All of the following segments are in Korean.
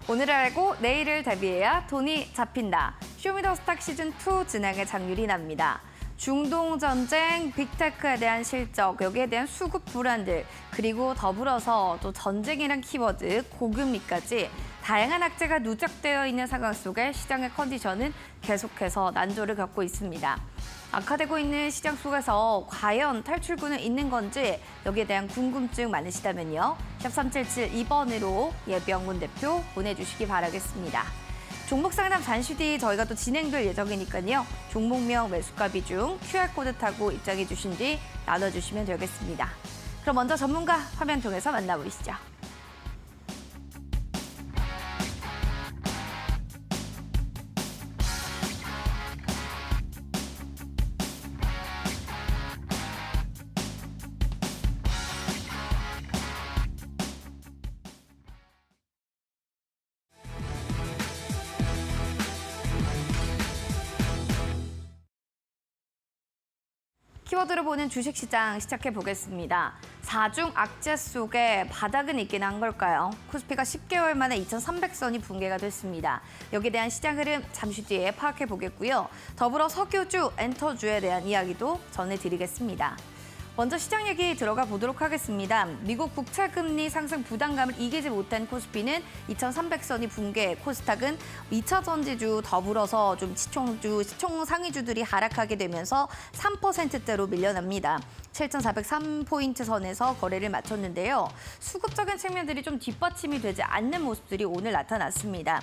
오늘을 알고 내일을 대비해야 돈이 잡힌다. 쇼미더스탁 시즌2 진행의 장률이 납니다. 중동 전쟁, 빅테크에 대한 실적, 여기에 대한 수급 불안들, 그리고 더불어서 또 전쟁이란 키워드, 고금리까지 다양한 악재가 누적되어 있는 상황 속에 시장의 컨디션은 계속해서 난조를 겪고 있습니다. 악화되고 있는 시장 속에서 과연 탈출구는 있는 건지 여기에 대한 궁금증 많으시다면요. 샵 3772번으로 예비영문 대표 보내주시기 바라겠습니다. 종목 상담 잠시 뒤 저희가 또 진행될 예정이니까요. 종목명 매수가 비중 QR코드 타고 입장해 주신 뒤 나눠주시면 되겠습니다. 그럼 먼저 전문가 화면 통해서 만나보시죠. 키워드로 보는 주식시장 시작해보겠습니다. 4중 악재 속에 바닥은 있긴 한 걸까요? 코스피가 10개월 만에 2,300선이 붕괴가 됐습니다. 여기에 대한 시장 흐름 잠시 뒤에 파악해보겠고요. 더불어 석유주, 엔터주에 대한 이야기도 전해드리겠습니다. 먼저 시장 얘기 들어가 보도록 하겠습니다. 미국 국채금리 상승 부담감을 이기지 못한 코스피는 2,300선이 붕괴, 코스닥은 2차 전지주 더불어서 좀 시총 상위주들이 하락하게 되면서 3%대로 밀려납니다. 7,403포인트 선에서 거래를 마쳤는데요. 수급적인 측면들이 좀 뒷받침이 되지 않는 모습들이 오늘 나타났습니다.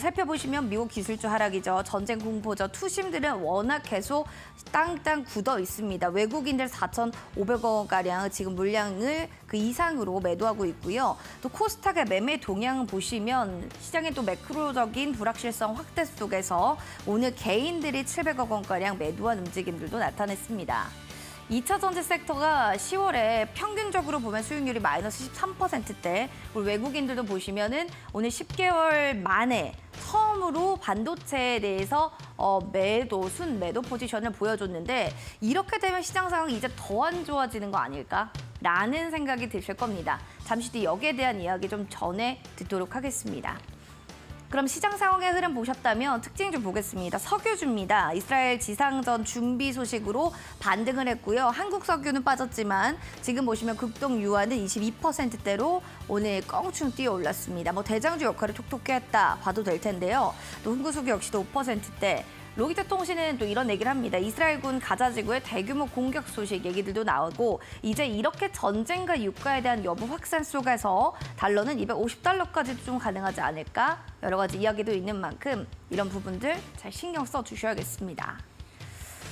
살펴보시면 미국 기술주 하락이죠. 전쟁 공포죠. 투심들은 워낙 계속 땅땅 굳어 있습니다. 외국인들 4,500억 원가량 지금 물량을 그 이상으로 매도하고 있고요. 또 코스닥의 매매 동향 보시면 시장의 또 매크로적인 불확실성 확대 속에서 오늘 개인들이 700억 원가량 매도한 움직임들도 나타냈습니다. 2차 전지 섹터가 10월에 평균적으로 보면 수익률이 마이너스 13%대, 외국인들도 보시면은 오늘 10개월 만에 처음으로 반도체에 대해서 순매도 포지션을 보여줬는데 이렇게 되면 시장 상황이 이제 더 안 좋아지는 거 아닐까? 라는 생각이 드실 겁니다. 잠시 뒤 여기에 대한 이야기 좀 전해 듣도록 하겠습니다. 그럼 시장 상황의 흐름 보셨다면 특징 보겠습니다. 석유주입니다. 이스라엘 지상전 준비 소식으로 반등을 했고요. 한국 석유는 빠졌지만 지금 보시면 급등 유한은 22%대로 오늘 껑충 뛰어 올랐습니다. 대장주 역할을 톡톡히 했다 봐도 될 텐데요. 또 흥구석유 역시도 5%대. 로이터 통신은 또 이런 얘기를 합니다. 이스라엘군 가자 지구의 대규모 공격 소식 얘기들도 나오고 이제 이렇게 전쟁과 유가에 대한 여부 확산 속에서 달러는 250달러까지도 좀 가능하지 않을까? 여러 가지 이야기도 있는 만큼 이런 부분들 잘 신경 써주셔야겠습니다.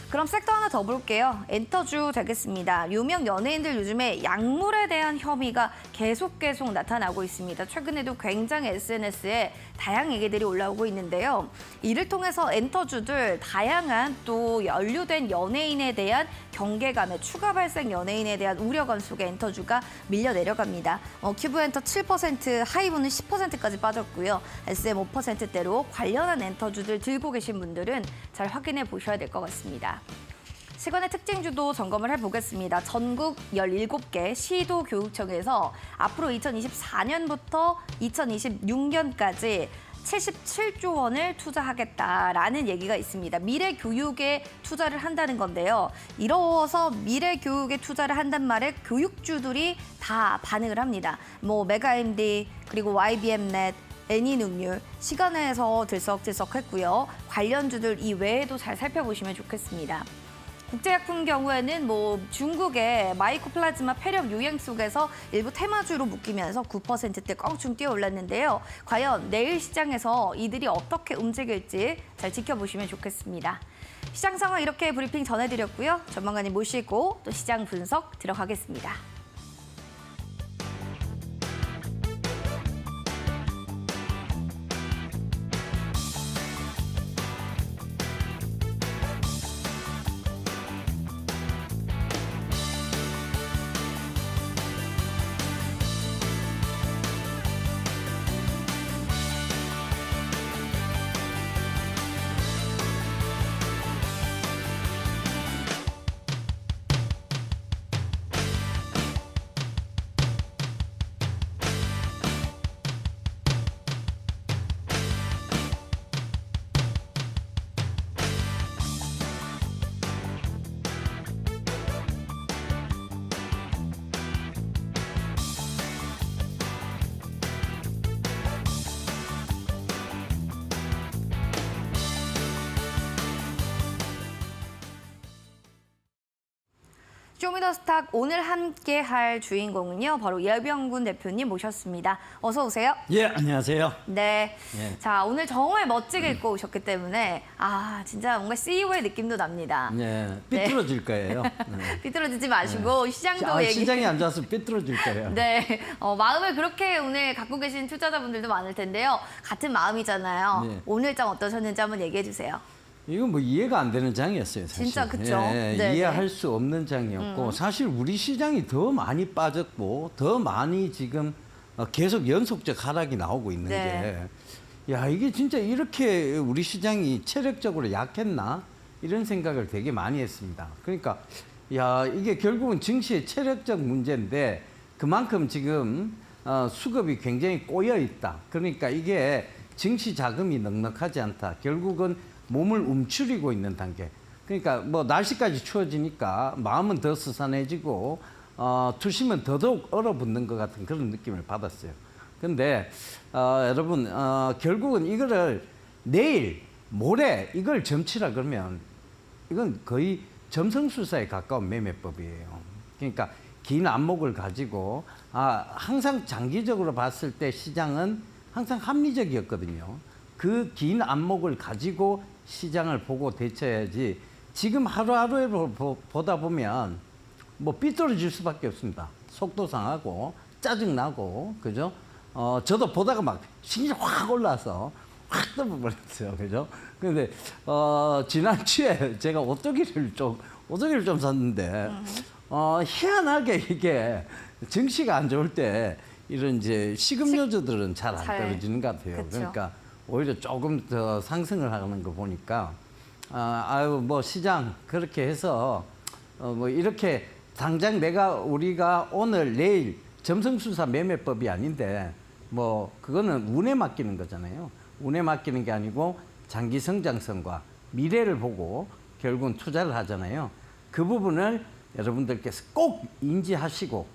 그럼 섹터 하나 더 볼게요. 엔터주 되겠습니다. 유명 연예인들 요즘에 약물에 대한 혐의가 계속 나타나고 있습니다. 최근에도 굉장히 SNS에 다양한 얘기들이 올라오고 있는데요. 이를 통해서 엔터주들 다양한 또 연루된 연예인에 대한 경계감에 추가 발생 연예인에 대한 우려감 속에 엔터주가 밀려 내려갑니다. 큐브엔터 7%, 하이브는 10%까지 빠졌고요. SM 5%대로 관련한 엔터주들 들고 계신 분들은 잘 확인해 보셔야 될 것 같습니다. 시간의 특징주도 점검을 해보겠습니다. 전국 17개 시도교육청에서 앞으로 2024년부터 2026년까지 77조 원을 투자하겠다라는 얘기가 있습니다. 미래 교육에 투자를 한다는 건데요. 이로써 미래 교육에 투자를 한단 말에 교육주들이 다 반응을 합니다. 메가MD 그리고 YBM넷, 애니능률 시간에서 들썩들썩했고요. 관련주들 이외에도 잘 살펴보시면 좋겠습니다. 국제약품 경우에는 중국의 마이코플라즈마 폐렴 유행 속에서 일부 테마주로 묶이면서 9%대 껑충 뛰어 올랐는데요. 과연 내일 시장에서 이들이 어떻게 움직일지 잘 지켜보시면 좋겠습니다. 시장 상황 이렇게 브리핑 전해드렸고요. 전문가님 모시고 또 시장 분석 들어가겠습니다. 쇼미더스탁 오늘 함께할 주인공은요. 바로 예병군 대표님 모셨습니다. 어서 오세요. 예, 안녕하세요. 네. 예. 자, 오늘 정말 멋지게 입고 오셨기 때문에 진짜 뭔가 CEO의 느낌도 납니다. 예, 삐뚤어질 거예요. 네. 삐뚤어지지 마시고 시장도 시장이 안 좋아서 삐뚤어질 거예요. 네, 마음을 그렇게 오늘 갖고 계신 투자자분들도 많을 텐데요. 같은 마음이잖아요. 네. 오늘 장 어떠셨는지 한번 얘기해 주세요. 이건 뭐 이해가 안 되는 장이었어요, 사실. 진짜 그쵸? 예, 네네. 이해할 수 없는 장이었고 사실 우리 시장이 더 많이 빠졌고 더 많이 지금 계속 연속적 하락이 나오고 있는 네. 게 야, 이게 진짜 이렇게 우리 시장이 체력적으로 약했나? 이런 생각을 되게 많이 했습니다. 그러니까 야, 이게 결국은 증시의 체력적 문제인데 그만큼 지금 수급이 굉장히 꼬여 있다. 그러니까 이게 증시 자금이 넉넉하지 않다. 결국은 몸을 움츠리고 있는 단계. 그러니까 뭐 날씨까지 추워지니까 마음은 더 스산해지고 투심은 더더욱 얼어붙는 것 같은 그런 느낌을 받았어요. 근데 여러분 결국은 이거를 내일 모레 이걸 점치라 그러면 이건 거의 점성술사에 가까운 매매법이에요. 그러니까 긴 안목을 가지고 항상 장기적으로 봤을 때 시장은 항상 합리적이었거든요. 그 긴 안목을 가지고 시장을 보고 대처해야지 지금 하루하루에 보다 보면 뭐 삐뚤어질 수밖에 없습니다. 속도 상하고 짜증나고 그죠? 저도 보다가 막 심장이 확 올라서 확 떠버렸어요. 그죠? 근데 지난주에 제가 오뚜기를 좀 샀는데 희한하게 이게 증시가 안 좋을 때 이런 이제 식음료주들은 잘 안 떨어지는 것 같아요. 그쵸. 그러니까 오히려 조금 더 상승을 하는 거 보니까 뭐 시장 그렇게 해서 뭐 이렇게 당장 우리가 오늘 내일 점성술사 매매법이 아닌데 뭐 그거는 운에 맡기는 거잖아요. 운에 맡기는 게 아니고 장기 성장성과 미래를 보고 결국은 투자를 하잖아요. 그 부분을 여러분들께서 꼭 인지하시고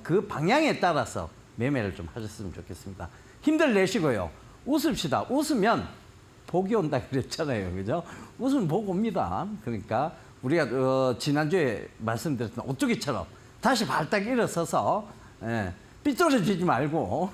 그 방향에 따라서 매매를 좀 하셨으면 좋겠습니다. 힘들 내시고요. 웃읍시다. 웃으면 복이 온다 그랬잖아요. 그죠? 웃으면 복 옵니다. 그러니까 우리가 지난주에 말씀드렸던 오뚜기처럼 다시 발딱 일어서서 삐뚤어지지 말고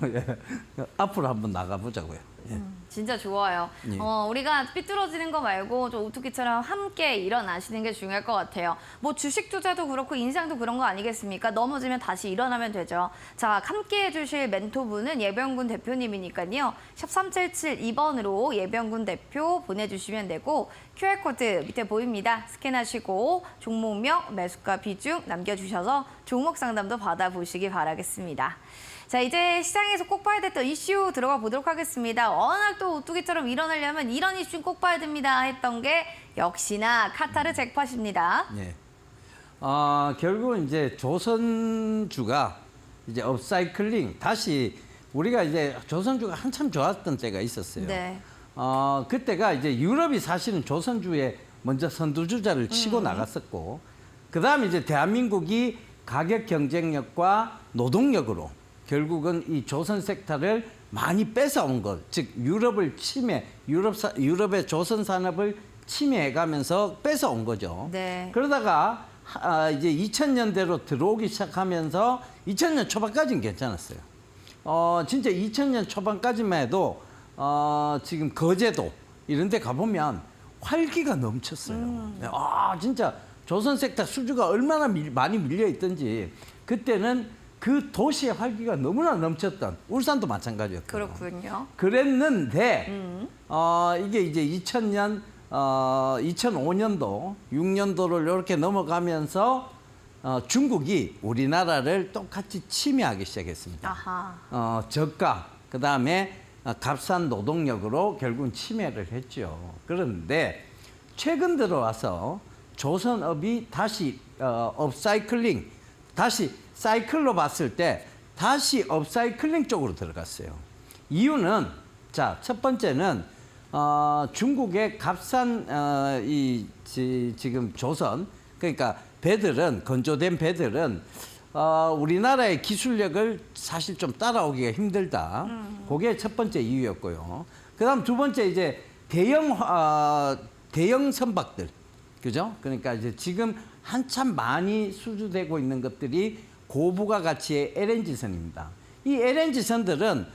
앞으로 한번 나가보자고요. 예. 진짜 좋아요. 예. 우리가 삐뚤어지는 거 말고 좀 오뚜기처럼 함께 일어나시는 게 중요할 것 같아요. 뭐 주식 투자도 그렇고 인상도 그런 거 아니겠습니까? 넘어지면 다시 일어나면 되죠. 자, 함께 해주실 멘토분은 예병군 대표님이니까요. 샵 3772번으로 예병군 대표 보내주시면 되고 QR코드 밑에 보입니다. 스캔하시고 종목명, 매수가 비중 남겨주셔서 종목 상담도 받아보시기 바라겠습니다. 자, 이제 시장에서 꼭 봐야 됐던 이슈 들어가 보도록 하겠습니다. 워낙 또 오뚜기처럼 일어나려면 이런 이슈는 꼭 봐야 됩니다 했던 게 역시나 카타르 잭팟입니다. 예. 결국은 이제 조선주가 이제 업사이클링 다시 우리가 이제 조선주가 한참 좋았던 때가 있었어요. 네. 그때가 이제 유럽이 사실은 조선주에 먼저 선두주자를 치고 나갔었고, 그 다음에 이제 대한민국이 가격 경쟁력과 노동력으로 결국은 이 조선 섹터를 많이 뺏어온 것, 즉 유럽의 조선 산업을 침해해가면서 뺏어온 거죠. 네. 그러다가 이제 2000년대로 들어오기 시작하면서 2000년 초반까지는 괜찮았어요. 진짜 2000년 초반까지만 해도 지금 거제도 이런 데 가보면 활기가 넘쳤어요. 진짜 조선 섹터 수주가 얼마나 많이 밀려 있던지 그때는 그 도시의 활기가 너무나 넘쳤던 울산도 마찬가지였거든요. 그렇군요. 그랬는데 이게 이제 2000년 2005년도 6년도를 이렇게 넘어가면서 중국이 우리나라를 똑같이 침해하기 시작했습니다. 아하. 저가 그다음에 값싼 노동력으로 결국은 침해를 했죠. 그런데 최근 들어와서 조선업이 다시 업사이클링, 다시 사이클로 봤을 때 다시 업사이클링 쪽으로 들어갔어요. 이유는 첫 번째는 중국의 값싼 지금 조선, 그러니까 배들은 건조된 배들은 우리나라의 기술력을 사실 좀 따라오기가 힘들다. 그게 첫 번째 이유였고요. 그다음 두 번째 이제 대형 선박들, 그죠? 그러니까 이제 지금 한참 많이 수주되고 있는 것들이 고부가 가치의 LNG선입니다. 이 LNG선들은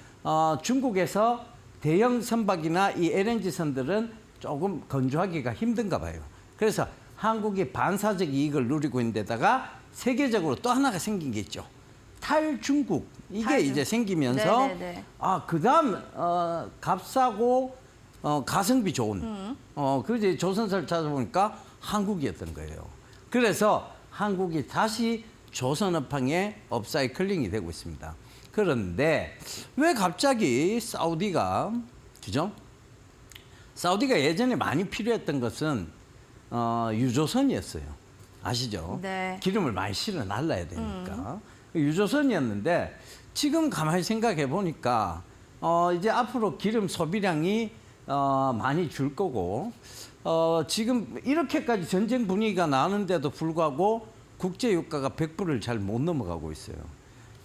중국에서 대형 선박이나 이 LNG선들은 조금 건조하기가 힘든가 봐요. 그래서 한국이 반사적 이익을 누리고 있는 데다가 세계적으로 또 하나가 생긴 게 있죠. 탈중국. 이게 탈중국. 이제 생기면서 네네네. 그다음 값싸고 가성비 좋은 그제 조선사를 찾아보니까 한국이었던 거예요. 그래서 한국이 다시 조선업황에 업사이클링이 되고 있습니다. 그런데 왜 갑자기 사우디가 그죠? 사우디가 예전에 많이 필요했던 것은 유조선이었어요. 아시죠? 네. 기름을 많이 실어 날라야 되니까 유조선이었는데 지금 가만히 생각해 보니까 이제 앞으로 기름 소비량이 많이 줄 거고 지금 이렇게까지 전쟁 분위기가 나는데도 불구하고 국제 유가가 100불을 잘 못 넘어가고 있어요.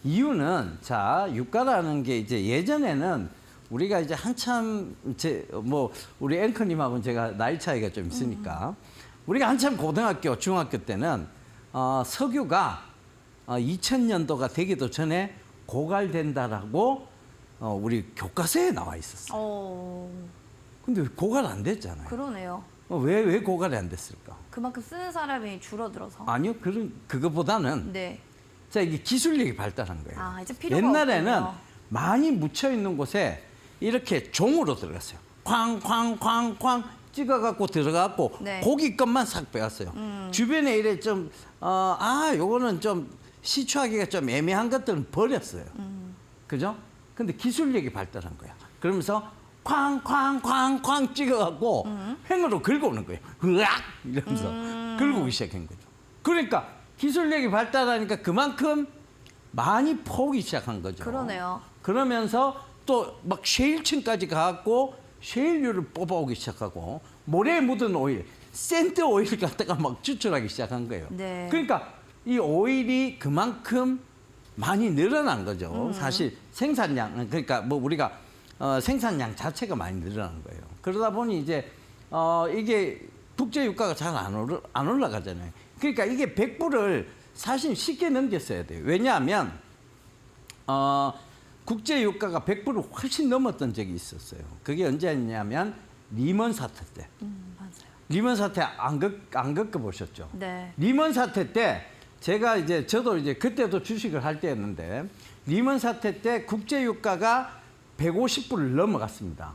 이유는 자 유가라는 게 이제 예전에는 우리가 이제 한참 우리 앵커님하고는 제가 나이 차이가 좀 있으니까 우리가 한참 고등학교 중학교 때는 석유가 2000년도가 되기도 전에 고갈된다라고 우리 교과서에 나와 있었어요. 근데 고갈 안 됐잖아요. 그러네요. 왜 고갈이 안 됐을까? 그만큼 쓰는 사람이 줄어들어서. 아니요, 그거보다는 네. 자 이게 기술력이 발달한 거예요. 이제 필요가 옛날에는 없군요. 많이 묻혀 있는 곳에 이렇게 종으로 들어갔어요. 쾅쾅쾅쾅 찍어갖고 들어갔고 네. 고기 것만 싹 빼갔어요. 주변에 이래 좀 요거는 좀 시추하기가 좀 애매한 것들은 버렸어요. 그죠? 근데 기술력이 발달한 거야. 그러면서 쾅쾅쾅쾅 찍어갖고 횡으로 긁어오는 거예요. 으악 이러면서 긁어오기 시작한 거죠. 그러니까 기술력이 발달하니까 그만큼 많이 퍼오기 시작한 거죠. 그러네요. 그러면서 또 막 셰일층까지 가갖고 셰일유를 뽑아오기 시작하고 모래에 묻은 오일, 샌드 오일 갖다가 막 추출하기 시작한 거예요. 네. 그러니까 이 오일이 그만큼 많이 늘어난 거죠. 사실 생산량, 그러니까 뭐 우리가 생산량 자체가 많이 늘어난 거예요. 그러다 보니 이제 이게 국제 유가가 잘 안 올라가잖아요. 그러니까 이게 100불을 사실 쉽게 넘겼어야 돼요. 왜냐하면 국제 유가가 100불을 훨씬 넘었던 적이 있었어요. 그게 언제였냐면 리먼 사태 때. 맞아요. 리먼 사태 안 겪어보셨죠? 네. 리먼 사태 때 제가 저도 그때도 주식을 할 때였는데 리먼 사태 때 국제 유가가 150불을 넘어갔습니다.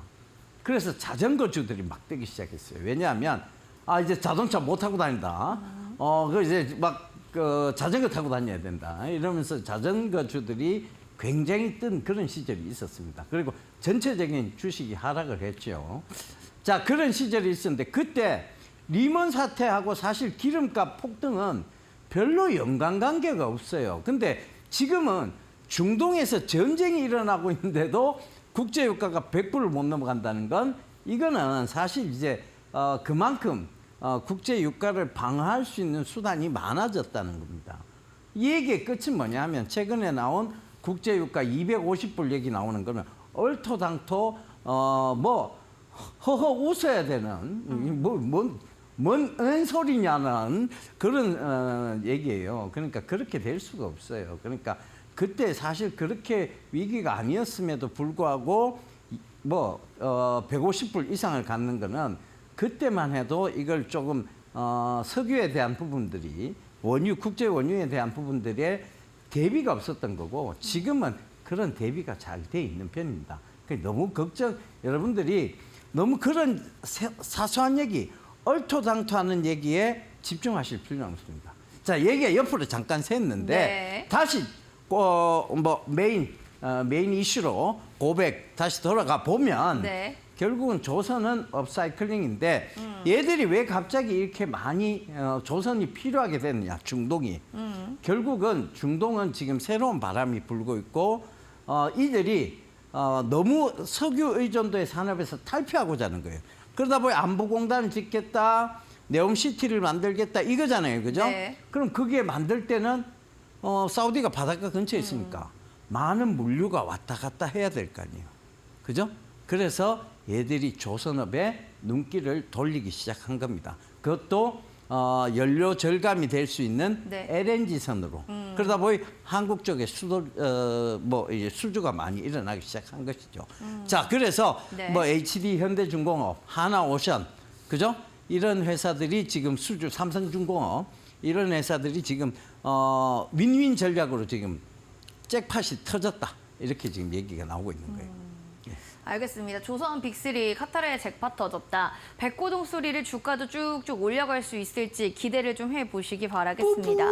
그래서 자전거 주들이 막 뜨기 시작했어요. 왜냐하면 이제 자동차 못 타고 다닌다. 이제 자전거 타고 다녀야 된다. 이러면서 자전거 주들이 굉장히 뜬 그런 시절이 있었습니다. 그리고 전체적인 주식이 하락을 했죠. 자, 그런 시절이 있었는데 그때 리먼 사태하고 사실 기름값 폭등은 별로 연관관계가 없어요. 근데 지금은 중동에서 전쟁이 일어나고 있는데도 국제유가가 100불을 못 넘어간다는 건 이거는 사실 이제 그만큼 국제유가를 방어할 수 있는 수단이 많아졌다는 겁니다. 이 얘기의 끝은 뭐냐 하면 최근에 나온 국제유가 250불 얘기 나오는 거는 얼토당토 허허 웃어야 되는 뭔 소리냐는 그런 얘기예요. 그러니까 그렇게 될 수가 없어요. 그러니까 그때 사실 그렇게 위기가 아니었음에도 불구하고 150불 이상을 갖는 거는 그때만 해도 이걸 조금 석유에 대한 부분들이 국제 원유에 대한 부분들에 대비가 없었던 거고 지금은 그런 대비가 잘 돼 있는 편입니다. 너무 여러분들이 너무 그런 사소한 얘기, 얼토당토하는 얘기에 집중하실 필요는 없습니다. 자, 얘기가 옆으로 잠깐 샜는데 네. 다시 메인 이슈로 고백 다시 돌아가 보면 네. 결국은 조선은 업사이클링인데 얘들이 왜 갑자기 이렇게 많이 조선이 필요하게 됐느냐, 중동이. 결국은 중동은 지금 새로운 바람이 불고 있고 이들이 너무 석유 의존도의 산업에서 탈피하고자 하는 거예요. 그러다 보니 안보공단을 짓겠다, 네옴시티를 만들겠다 이거잖아요. 그죠? 네. 그럼 그게 만들 때는 사우디가 바닷가 근처에 있으니까 많은 물류가 왔다 갔다 해야 될 거 아니에요. 그죠? 그래서 얘들이 조선업에 눈길을 돌리기 시작한 겁니다. 그것도 연료 절감이 될 수 있는 네. LNG 선으로. 그러다 보니 한국 쪽에 이제 수주가 많이 일어나기 시작한 것이죠. 자, 그래서 네. 뭐 HD 현대중공업, 하나오션, 그죠? 이런 회사들이 지금 삼성중공업 이런 회사들이 지금 윈윈 전략으로 지금 잭팟이 터졌다. 이렇게 지금 얘기가 나오고 있는 거예요. 알겠습니다. 조선 빅3 카타르의 잭팟 터졌다. 백고동 소리를 주가도 쭉쭉 올려갈 수 있을지 기대를 좀 해보시기 바라겠습니다.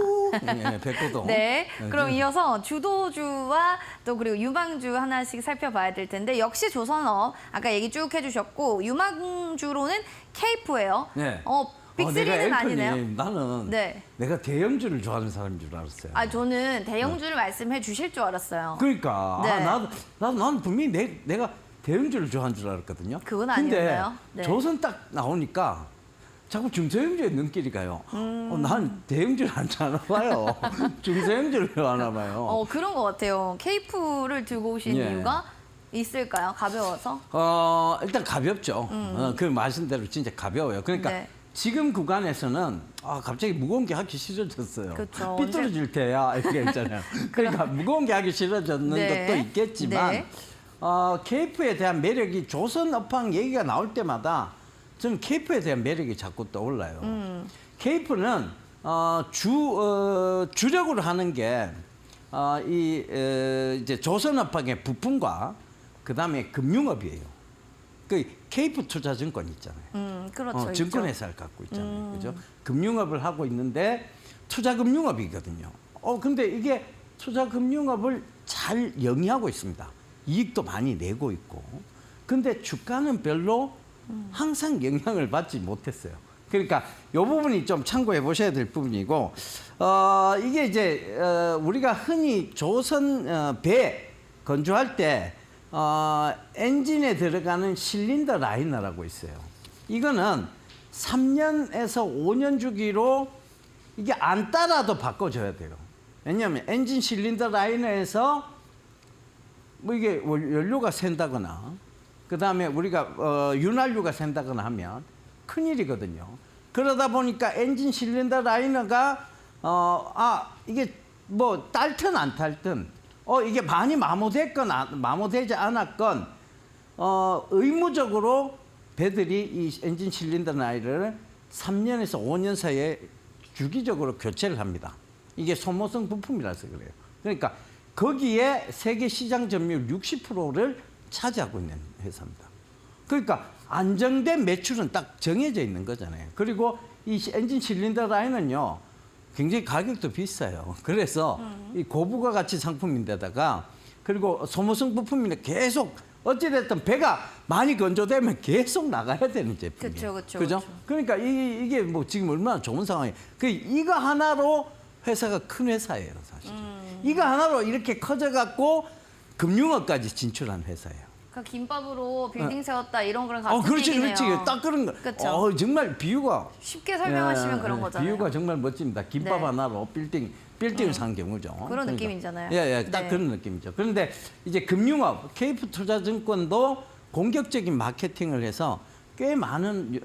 네, 백고동. 네, 그럼 이어서 주도주와 또 그리고 유망주 하나씩 살펴봐야 될 텐데 역시 조선업 아까 얘기 쭉 해주셨고 유망주로는 케이프예요. 네. 빅3는 아니네요. 나는 네. 내가 대형주를 좋아하는 사람인 줄 알았어요. 저는 대형주를 말씀해 주실 줄 알았어요. 그러니까 네. 나는 분명히 내가 대형주를 좋아하는 줄 알았거든요. 그건 근데 아니었나요? 네. 조선 딱 나오니까 자꾸 중소형주에 눈길이 가요. 난 대형주를 안 좋아하나봐요. 중소형주를 좋아하나봐요. 그런 것 같아요. 케이프를 들고 오신 예. 이유가 있을까요? 가벼워서? 일단 가볍죠. 그 말씀대로 진짜 가벼워요. 그러니까 네. 지금 구간에서는 갑자기 무거운 게 하기 싫어졌어요. 그쵸. 삐뚤어질 때야 이게 있잖아요. 그러니까 무거운 게 하기 싫어졌는 네. 것도 있겠지만 네. 케이프에 대한 매력이 조선 업황 얘기가 나올 때마다 저는 케이프에 대한 매력이 자꾸 떠올라요. 케이프는 주력으로 하는 게 이제 조선 업황의 부품과 그다음에 금융업이에요. 그 케이프 투자증권 있잖아요. 그렇죠. 증권회사를 갖고 있잖아요. 그죠? 금융업을 하고 있는데 투자금융업이거든요. 근데 이게 투자금융업을 잘 영위하고 있습니다. 이익도 많이 내고 있고. 근데 주가는 별로 항상 영향을 받지 못했어요. 그러니까 이 부분이 좀 참고해 보셔야 될 부분이고, 이게 이제 우리가 흔히 조선 배 건조할 때 엔진에 들어가는 실린더 라이너라고 있어요. 이거는 3년에서 5년 주기로 이게 안 따라도 바꿔줘야 돼요. 왜냐하면 엔진 실린더 라이너에서 뭐 이게 연료가 샌다거나 그 다음에 우리가 윤활유가 샌다거나 하면 큰일이거든요. 그러다 보니까 엔진 실린더 라이너가 이게 뭐 딸든 안 딸든 이게 많이 마모됐건 마모되지 않았건 의무적으로 배들이 이 엔진 실린더 라이너를 3년에서 5년 사이에 주기적으로 교체를 합니다. 이게 소모성 부품이라서 그래요. 그러니까 거기에 세계 시장 점유율 60%를 차지하고 있는 회사입니다. 그러니까 안정된 매출은 딱 정해져 있는 거잖아요. 그리고 이 엔진 실린더 라인은요, 굉장히 가격도 비싸요. 그래서 이 고부가 가치 상품인데다가 그리고 소모성 부품인데 계속 어찌됐든 배가 많이 건조되면 계속 나가야 되는 제품이에요. 그죠? 그러니까 이게 뭐 지금 얼마나 좋은 상황이에요. 이거 하나로 회사가 큰 회사예요, 사실. 이거 하나로 이렇게 커져갖고 금융업까지 진출한 회사예요. 그러니까 김밥으로 빌딩 세웠다 이런 거랑 같은 그렇지, 얘기네요. 그렇지. 딱 그런 거. 그쵸? 정말 비유가. 쉽게 설명하시면 그런 거잖아요. 비유가 정말 멋집니다. 김밥 네. 하나로 빌딩을 산 경우죠. 그런 느낌이잖아요. 예, 딱 네. 그런 느낌이죠. 그런데 이제 금융업, 케이프투자증권도 공격적인 마케팅을 해서 꽤 많은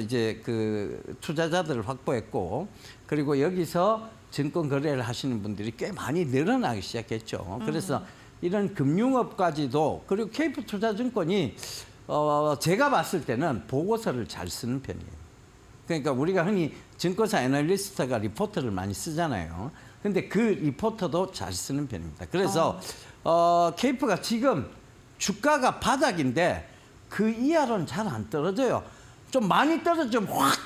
이제 그 투자자들을 확보했고, 그리고 여기서 증권 거래를 하시는 분들이 꽤 많이 늘어나기 시작했죠. 그래서 이런 금융업까지도, 그리고 케이프투자증권이 제가 봤을 때는 보고서를 잘 쓰는 편이에요. 그러니까 우리가 흔히 증권사 애널리스트가 리포트를 많이 쓰잖아요. 근데 그 리포터도 잘 쓰는 편입니다. 그래서 케이프가 지금 주가가 바닥인데 그 이하로는 잘 안 떨어져요. 좀 많이 떨어지면 확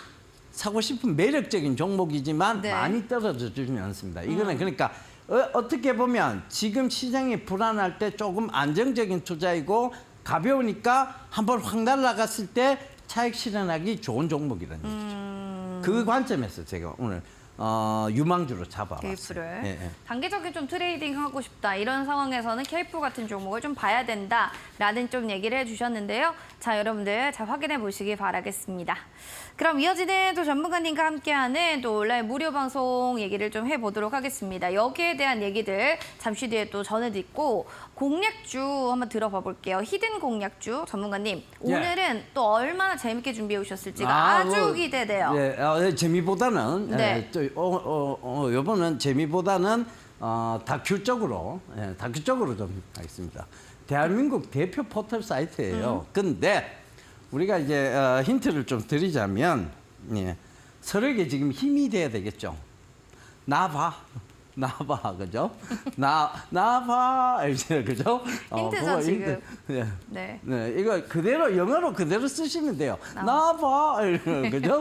사고 싶은 매력적인 종목이지만 네. 많이 떨어져 주지는 않습니다. 이거는 그러니까 어떻게 보면 지금 시장이 불안할 때 조금 안정적인 투자이고 가벼우니까 한번 확 날아갔을 때 차익 실현하기 좋은 종목이라는 얘기죠. 그 관점에서 제가 오늘 유망주로 잡아봤어요. 케이프를 예. 단기적인 좀 트레이딩 하고 싶다 이런 상황에서는 케이프 같은 종목을 좀 봐야 된다라는 좀 얘기를 해주셨는데요. 자, 여러분들 잘 확인해 보시기 바라겠습니다. 그럼 이어지는 또 전문가님과 함께하는 또 온라인 무료 방송 얘기를 좀 해보도록 하겠습니다. 여기에 대한 얘기들 잠시 뒤에 또 전해드리고 공략주 한번 들어봐 볼게요. 히든 공략주 전문가님, 예. 오늘은 또 얼마나 재밌게 준비해 오셨을지가 아주 기대돼요. 예, 재미보다는 네. 이번은 재미보다는 다큐적으로 좀 하겠습니다. 대한민국 대표 포털 사이트예요. 근데 우리가 이제 힌트를 좀 드리자면 서로에게 지금 힘이 돼야 되겠죠. 나봐. 그죠? 나봐, 그죠? 힌트죠, 지금. 네. 네. 네, 이거 그대로 영어로 그대로 쓰시면 돼요. 나봐, 그죠?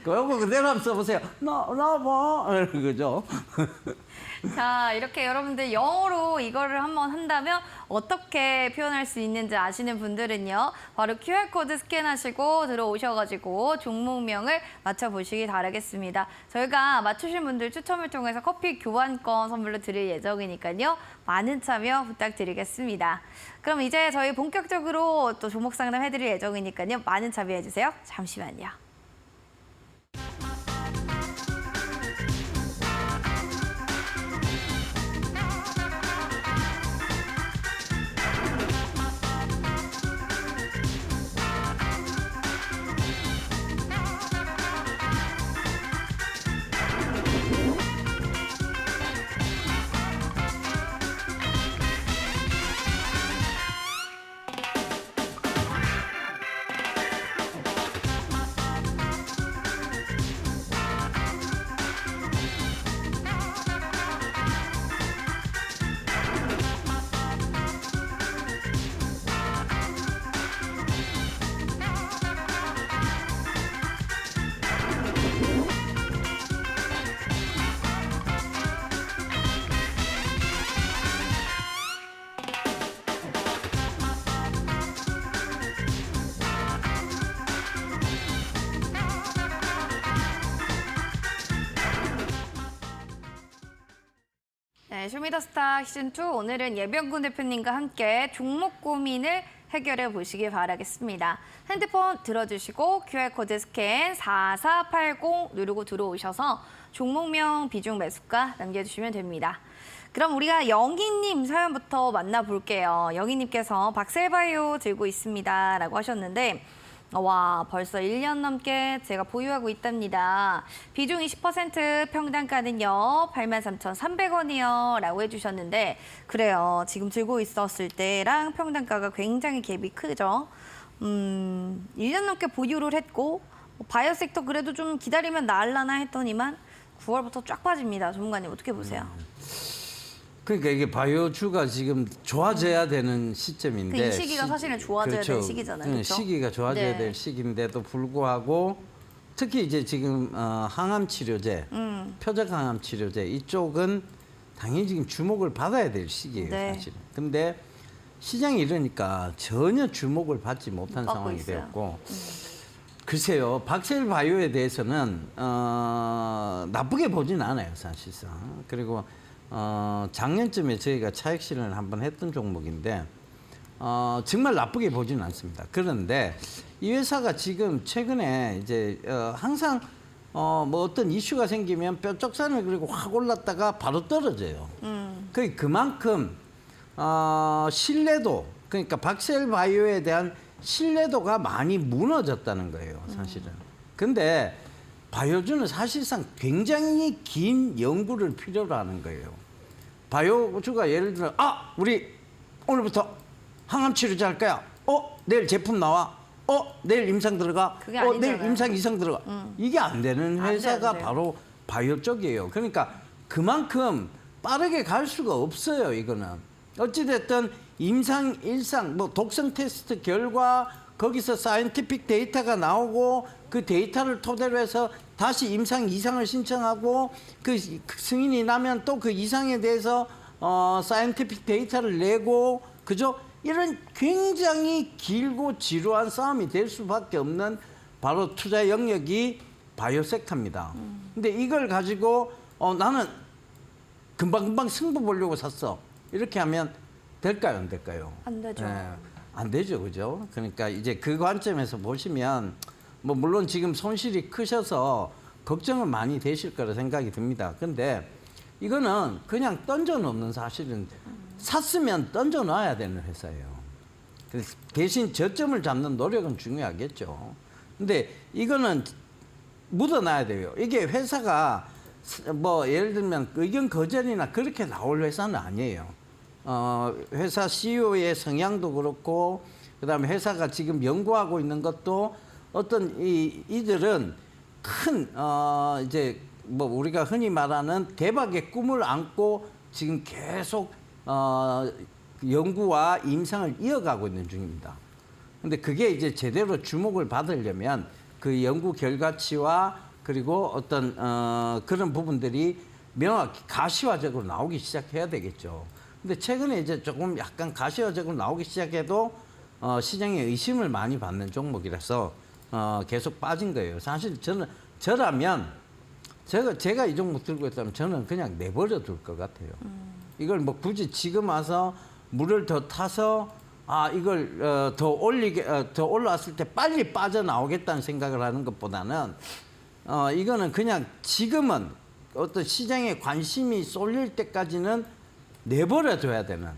그거 그대로 한번 써보세요. 나봐, 그죠? 자, 이렇게 여러분들 영어로 이거를 한번 한다면 어떻게 표현할 수 있는지 아시는 분들은요. 바로 QR코드 스캔하시고 들어오셔가지고 종목명을 맞춰보시기 바라겠습니다. 저희가 맞추신 분들 추첨을 통해서 커피 교환권 선물로 드릴 예정이니까요. 많은 참여 부탁드리겠습니다. 그럼 이제 저희 본격적으로 또 종목 상담 해드릴 예정이니까요. 많은 참여해주세요. 잠시만요. 네, 쇼미더스타 시즌2 오늘은 예병군 대표님과 함께 종목 고민을 해결해 보시기 바라겠습니다. 핸드폰 들어주시고 QR코드 스캔 4480 누르고 들어오셔서 종목명 비중 매수가 남겨주시면 됩니다. 그럼 우리가 영희님 사연부터 만나볼게요. 영희님께서 박셀바이오 들고 있습니다 라고 하셨는데 와, 벌써 1년 넘게 제가 보유하고 있답니다. 비중 20%, 평단가는요. 83,300원이요. 라고 해주셨는데 그래요. 지금 들고 있었을 때랑 평단가가 굉장히 갭이 크죠. 1년 넘게 보유를 했고 바이오 섹터 그래도 좀 기다리면 나을라나 했더니만 9월부터 쫙 빠집니다. 전문가님 어떻게 보세요? 그러니까 이게 바이오주가 지금 좋아져야 되는 시점인데 이 시기가 사실은 좋아져야 될 시기잖아요. 그렇죠? 시기가 좋아져야 네. 될 시기인데도 불구하고 특히 이제 지금 항암 치료제, 표적 항암 치료제 이쪽은 당연히 지금 주목을 받아야 될 시기예요, 네. 사실은. 근데 시장이 이러니까 전혀 주목을 받지 못한 받고 상황이 있어요. 되었고 글쎄요, 박셀 바이오에 대해서는 나쁘게 보진 않아요, 사실상. 그리고 작년쯤에 저희가 차익 실현을 한번 했던 종목인데 정말 나쁘게 보지는 않습니다. 그런데 이 회사가 지금 최근에 이제 항상 뭐 어떤 이슈가 생기면 뾰족산을 그리고 확 올랐다가 바로 떨어져요. 그만큼 신뢰도, 그러니까 박셀바이오에 대한 신뢰도가 많이 무너졌다는 거예요, 사실은. 근데 바이오주는 사실상 굉장히 긴 연구를 필요로 하는 거예요. 바이오주가 예를 들어 우리 오늘부터 항암 치료제 할 거야. 내일 제품 나와. 내일 임상 들어가. 그게 내일 아니잖아요. 임상 이상 들어가. 이게 안 되는 안 회사가 돼요. 바로 바이오 쪽이에요. 그러니까 그만큼 빠르게 갈 수가 없어요, 이거는. 어찌됐든 임상, 일상, 뭐 독성 테스트 결과 거기서 사이언티픽 데이터가 나오고 그 데이터를 토대로 해서 다시 임상 이상을 신청하고 그 승인이 나면 또 그 이상에 대해서 사이언티픽 데이터를 내고 그죠? 이런 굉장히 길고 지루한 싸움이 될 수밖에 없는 바로 투자 영역이 바이오 섹터입니다. 근데 이걸 가지고 나는 금방금방 승부 보려고 샀어. 이렇게 하면 될까요, 안 될까요? 안 되죠. 안 되죠, 그죠? 그러니까 이제 그 관점에서 보시면 뭐 물론 지금 손실이 크셔서 걱정은 많이 되실 거라 생각이 듭니다. 근데 이거는 그냥 던져놓는 사실은 샀으면 던져놔야 되는 회사예요. 그래서 대신 저점을 잡는 노력은 중요하겠죠. 근데 이거는 묻어놔야 돼요. 이게 회사가 뭐 예를 들면 의견 거절이나 그렇게 나올 회사는 아니에요. 회사 CEO의 성향도 그렇고 그다음에 회사가 지금 연구하고 있는 것도 어떤 이들은 큰 이제 뭐 우리가 흔히 말하는 대박의 꿈을 안고 지금 계속 연구와 임상을 이어가고 있는 중입니다. 근데 그게 이제 제대로 주목을 받으려면 그 연구 결과치와 그리고 어떤 그런 부분들이 명확히 가시화적으로 나오기 시작해야 되겠죠. 근데 최근에 이제 조금 약간 가시화적으로 나오기 시작해도 시장에 의심을 많이 받는 종목이라서 계속 빠진 거예요. 사실 저라면 제가 이 종목 들고 있다면 저는 그냥 내버려 둘 것 같아요. 이걸 뭐 굳이 지금 와서 물을 더 타서 이걸 더 올라왔을 때 빨리 빠져나오겠다는 생각을 하는 것보다는 이거는 그냥 지금은 어떤 시장에 관심이 쏠릴 때까지는 내버려 둬야 되는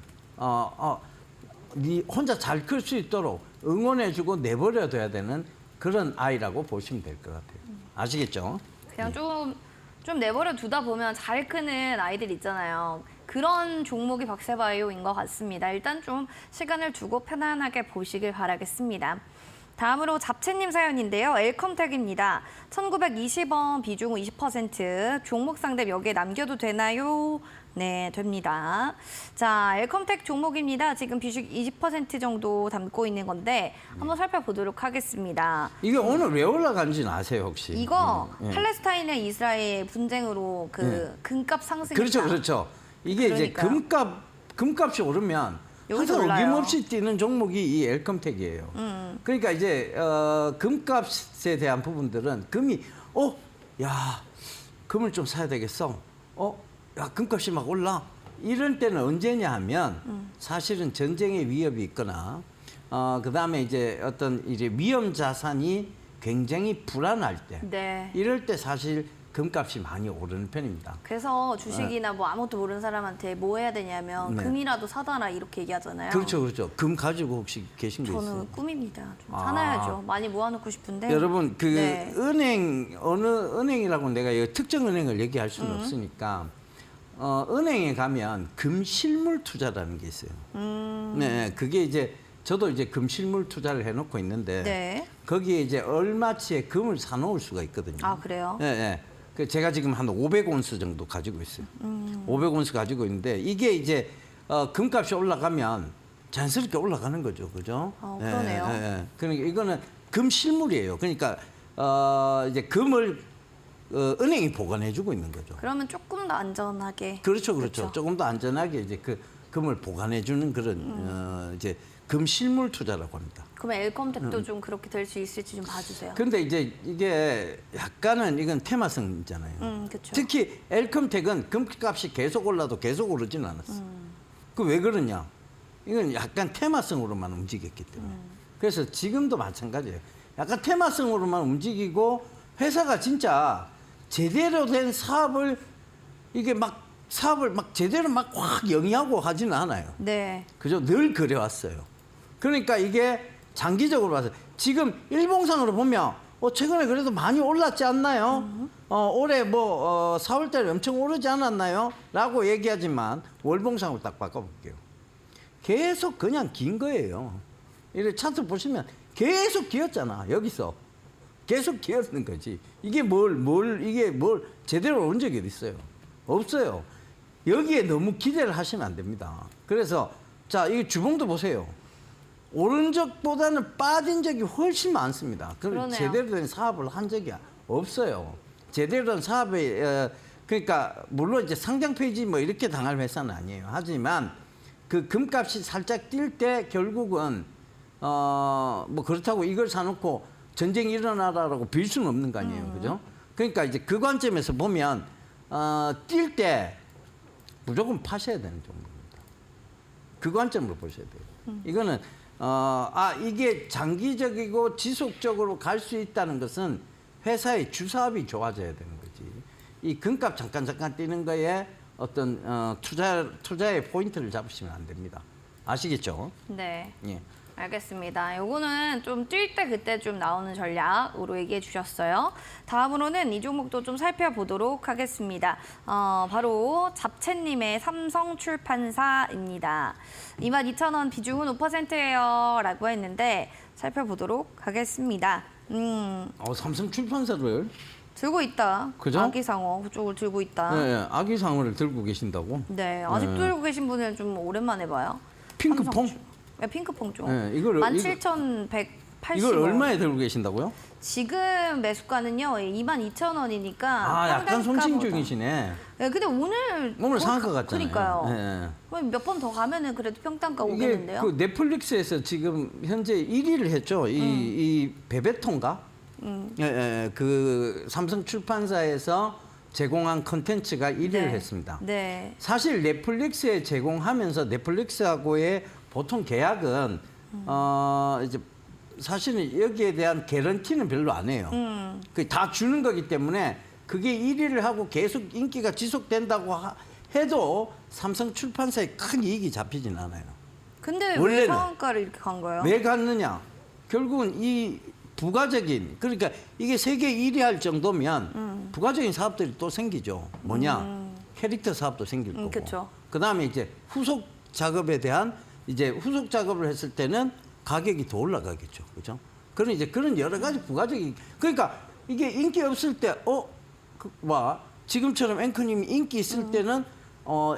네 혼자 잘 클 수 있도록 응원해주고 내버려 둬야 되는 그런 아이라고 보시면 될 것 같아요. 아시겠죠? 그냥 좀 내버려 두다 보면 잘 크는 아이들 있잖아요. 그런 종목이 박세바이오인 것 같습니다. 일단 좀 시간을 두고 편안하게 보시길 바라겠습니다. 다음으로 잡채님 사연인데요. 엘컴텍입니다. 1920원 비중 20%, 종목 상대 여기에 남겨도 되나요? 네, 됩니다. 자, 엘컴텍 종목입니다. 지금 비중 20% 정도 담고 있는 건데 한번 살펴보도록 하겠습니다. 이게 오늘 왜 올라간지는 아세요 혹시? 이거 팔레스타인이나 이스라엘 분쟁으로 금값 상승. 그렇죠. 이게 그러니까요. 이제 금값이 오르면 여기서 항상 올라요. 어김없이 뛰는 종목이 이 엘컴텍이에요. 그러니까 이제 금값에 대한 부분들은 금이 야 금을 좀 사야 되겠어. 야 금값이 막 올라. 이런 때는 언제냐 하면 사실은 전쟁의 위협이 있거나 그다음에 이제 어떤 이제 위험 자산이 굉장히 불안할 때 네. 이럴 때 사실 금값이 많이 오르는 편입니다. 그래서 주식이나 뭐 아무것도 모르는 사람한테 뭐 해야 되냐면 네. 금이라도 사다라 이렇게 얘기하잖아요. 그렇죠. 금 가지고 혹시 계신 게 있어요? 저는 꿈입니다. 좀 사놔야죠. 많이 모아놓고 싶은데. 여러분 네. 어느 은행이라고 내가 이 특정 은행을 얘기할 수는 없으니까 은행에 가면 금실물 투자라는 게 있어요. 네, 그게 이제 저도 이제 금실물 투자를 해놓고 있는데 네. 거기에 이제 얼마치의 금을 사놓을 수가 있거든요. 아, 그래요? 네. 그 제가 지금 한 500온스 정도 가지고 있어요. 500온스 가지고 있는데 이게 이제 금값이 올라가면 자연스럽게 올라가는 거죠, 그죠? 그러네요. 그러니까 이거는 금실물이에요. 그러니까 이제 금을 은행이 보관해주고 있는 거죠. 그러면 조금 더 안전하게. 그렇죠. 조금 더 안전하게 이제 그 금을 보관해주는 그런 이제 금실물 투자라고 합니다. 그러면 엘컴텍도 좀 그렇게 될 수 있을지 좀 봐주세요. 그런데 이제 이게 약간은 이건 테마성이잖아요. 그렇죠. 특히 엘컴텍은 금값이 계속 올라도 계속 오르진 않았어. 그 왜 그러냐? 이건 약간 테마성으로만 움직였기 때문에. 그래서 지금도 마찬가지예요. 약간 테마성으로만 움직이고 회사가 진짜 제대로 된 사업을 이게 막 사업을 막 제대로 막 확 영위하고 하지는 않아요. 네. 그죠? 늘 그래왔어요. 그러니까 이게 장기적으로 봐서 지금 일봉상으로 보면 최근에 그래도 많이 올랐지 않나요? 올해 뭐 4월달에 엄청 오르지 않았나요? 라고 얘기하지만 월봉상으로 딱 바꿔볼게요. 계속 그냥 긴 거예요. 이렇게 차트 보시면 계속 기었잖아. 여기서 계속 기었는 거지. 이게 이게 뭘 제대로 온 적이 어디 있어요? 없어요. 여기에 너무 기대를 하시면 안 됩니다. 그래서 자, 이 주봉도 보세요. 오른 적보다는 빠진 적이 훨씬 많습니다. 그러네요. 제대로 된 사업을 한 적이 없어요. 제대로 된 사업에 그러니까 물론 이제 상장 폐지 뭐 이렇게 당할 회사는 아니에요. 하지만 그 금값이 살짝 뛸 때 결국은 뭐 그렇다고 이걸 사놓고 전쟁이 일어나라라고 빌 수는 없는 거 아니에요, 그죠? 그러니까 이제 그 관점에서 보면 뛸 때 무조건 파셔야 되는 종목입니다. 그 관점으로 보셔야 돼요. 이거는 이게 장기적이고 지속적으로 갈 수 있다는 것은 회사의 주사업이 좋아져야 되는 거지. 이 금값 잠깐 뛰는 거에 어떤 투자의 포인트를 잡으시면 안 됩니다. 아시겠죠? 네. 예. 알겠습니다. 요거는 좀 뛸 때 그때 좀 나오는 전략으로 얘기해 주셨어요. 다음으로는 이 종목도 좀 살펴보도록 하겠습니다. 바로 잡채님의 삼성출판사입니다. 22,000원 비중은 5%예요 라고 했는데 살펴보도록 하겠습니다. 삼성 출판사를 들고 있다. 그죠? 아기상어 그쪽을 들고 있다. 네, 아기상어를 들고 계신다고? 네, 아직도 들고 계신 분은 좀 오랜만에 봐요. 핑크퐁? 네, 핑크퐁 쪽. 네, 이걸 17,180원. 이걸 얼마에 들고 계신다고요? 지금 매수가는요 22,000원이니까 약간 손실 중이시네. 네, 근데 오늘 상한가 같잖아요. 그러니까요. 네. 몇 번 더 가면은 그래도 평단가 이게 오겠는데요. 그 넷플릭스에서 지금 현재 1위를 했죠. 이 베베톤가? 그 삼성 출판사에서 제공한 컨텐츠가 1위를 네. 했습니다. 네. 사실 넷플릭스에 제공하면서 넷플릭스하고의 보통 계약은 이제 사실은 여기에 대한 개런티는 별로 안 해요. 그 다 주는 거기 때문에 그게 1위를 하고 계속 인기가 지속된다고 해도 삼성 출판사에 큰 이익이 잡히진 않아요. 근데 왜 원래는 상한가를 이렇게 간 거예요? 왜 갔느냐? 결국은 이 부가적인, 그러니까 이게 세계 1위 할 정도면 부가적인 사업들이 또 생기죠. 뭐냐? 캐릭터 사업도 생길 거고. 그쵸. 그다음에 이제 후속 작업에 대한 이제 후속 작업을 했을 때는 가격이 더 올라가겠죠. 그죠? 그런 이제 그런 여러 가지 부가적인, 그러니까 이게 인기 없을 때 지금처럼 앵커님이 인기 있을 때는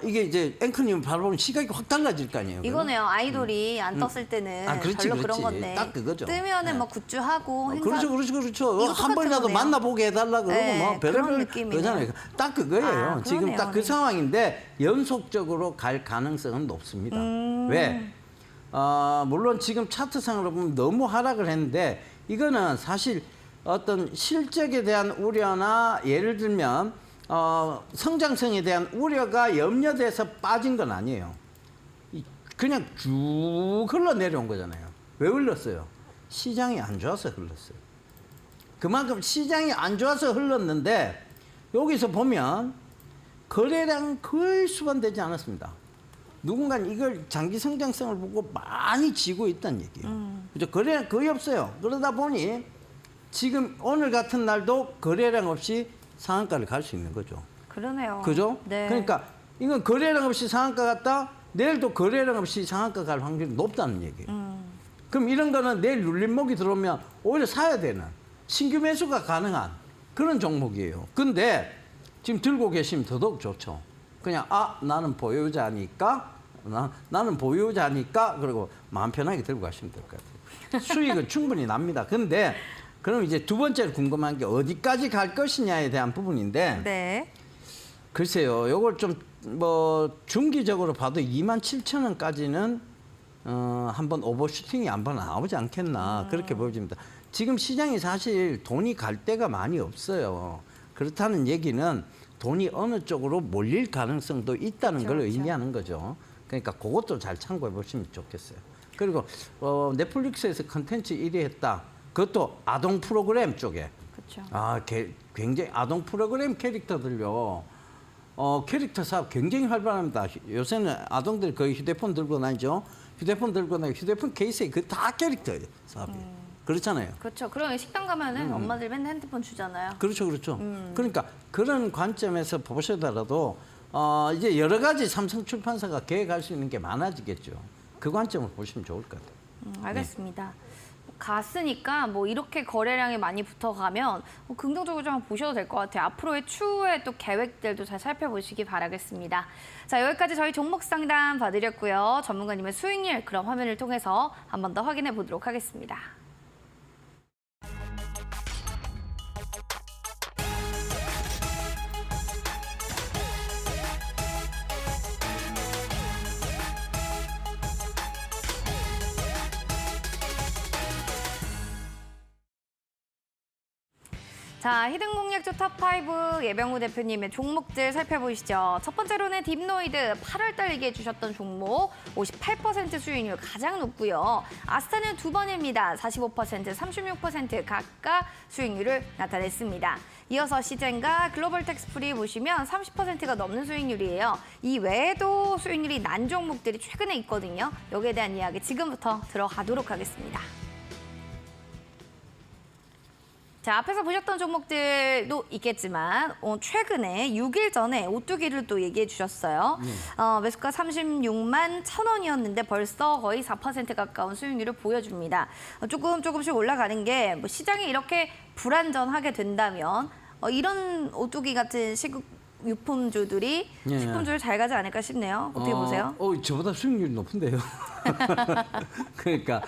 이게 이제 앵커님 바라보는 시각이 확 달라질 거 아니에요. 이거네요. 아이돌이 안 떴을 때는 그렇지, 별로 그런 그렇지. 건데 딱 그거죠. 뜨면은 네. 막 굿즈하고 행사 그렇죠. 이거 한 번이라도 똑같은 만나보게 해달라 그러고 네, 뭐 그런 별의별 느낌이네요. 거잖아요. 딱 그거예요. 지금 그러네요. 딱 그 네. 상황인데 연속적으로 갈 가능성은 높습니다. 왜? 물론 지금 차트상으로 보면 너무 하락을 했는데 이거는 사실 어떤 실적에 대한 우려나 예를 들면 성장성에 대한 우려가 염려돼서 빠진 건 아니에요. 그냥 쭉 흘러내려온 거잖아요. 왜 흘렀어요? 시장이 안 좋아서 흘렀어요. 그만큼 시장이 안 좋아서 흘렀는데 여기서 보면 거래량 거의 수반되지 않았습니다. 누군가는 이걸 장기 성장성을 보고 많이 지고 있다는 얘기예요. 그죠? 거래량 거의 없어요. 그러다 보니 지금 오늘 같은 날도 거래량 없이 상한가를 갈 수 있는 거죠. 그러네요. 그죠? 네. 그러니까 이건 거래량 없이 상한가 갔다 내일도 거래량 없이 상한가 갈 확률이 높다는 얘기예요. 그럼 이런 거는 내일 눌림목이 들어오면 오히려 사야 되는 신규 매수가 가능한 그런 종목이에요. 근데 지금 들고 계시면 더더욱 좋죠. 그냥 나는 보유자니까 나는 보유자니까 그리고 마음 편하게 들고 가시면 될 것 같아요. 수익은 충분히 납니다. 근데 그럼 이제 두 번째로 궁금한 게 어디까지 갈 것이냐에 대한 부분인데 네. 글쎄요. 요걸 좀 중기적으로 봐도 27,000원까지는 한번 오버슈팅이 한번 나오지 않겠나 그렇게 보여집니다. 지금 시장이 사실 돈이 갈 데가 많이 없어요. 그렇다는 얘기는 돈이 어느 쪽으로 몰릴 가능성도 있다는 걸 그렇죠. 의미하는 거죠. 그러니까 그것도 잘 참고해 보시면 좋겠어요. 그리고 넷플릭스에서 컨텐츠 1위 했다. 그것도 아동 프로그램 쪽에. 그렇죠. 굉장히 아동 프로그램 캐릭터들요. 캐릭터 사업 굉장히 활발합니다. 요새는 아동들 거의 휴대폰 들고 다니죠. 휴대폰 들고 다니고 휴대폰 케이스에 그 다 캐릭터 사업이에요. 그렇잖아요. 그렇죠. 그럼 식당 가면은 엄마들 맨날 핸드폰 주잖아요. 그렇죠. 그러니까 그런 관점에서 보시더라도 이제 여러 가지 삼성 출판사가 계획할 수 있는 게 많아지겠죠. 그 관점을 보시면 좋을 것 같아요. 알겠습니다. 갔으니까 뭐 이렇게 거래량이 많이 붙어가면 긍정적으로 좀 한번 보셔도 될 것 같아요. 앞으로의 추후의 또 계획들도 잘 살펴보시기 바라겠습니다. 자, 여기까지 저희 종목 상담 봐드렸고요. 전문가님의 수익률 그럼 화면을 통해서 한 번 더 확인해 보도록 하겠습니다. 자, 히든 공략주 탑5 예병우 대표님의 종목들 살펴보시죠. 첫 번째로는 딥노이드 8월달 얘기해 주셨던 종목 58% 수익률 가장 높고요. 아스타는 두 번입니다. 45%, 36% 각각 수익률을 나타냈습니다. 이어서 시젠과 글로벌 텍스프리 보시면 30%가 넘는 수익률이에요. 이 외에도 수익률이 난 종목들이 최근에 있거든요. 여기에 대한 이야기 지금부터 들어가도록 하겠습니다. 자, 앞에서 보셨던 종목들도 있겠지만 최근에 6일 전에 오뚜기를 또 얘기해 주셨어요. 매수가 36만 1,000원이었는데 벌써 거의 4% 가까운 수익률을 보여줍니다. 조금씩 올라가는 게 뭐 시장이 이렇게 불안전하게 된다면 이런 오뚜기 같은 유품주들이 식품주를 잘 가지 않을까 싶네요. 어떻게 보세요? 저보다 수익률이 높은데요. 그러니까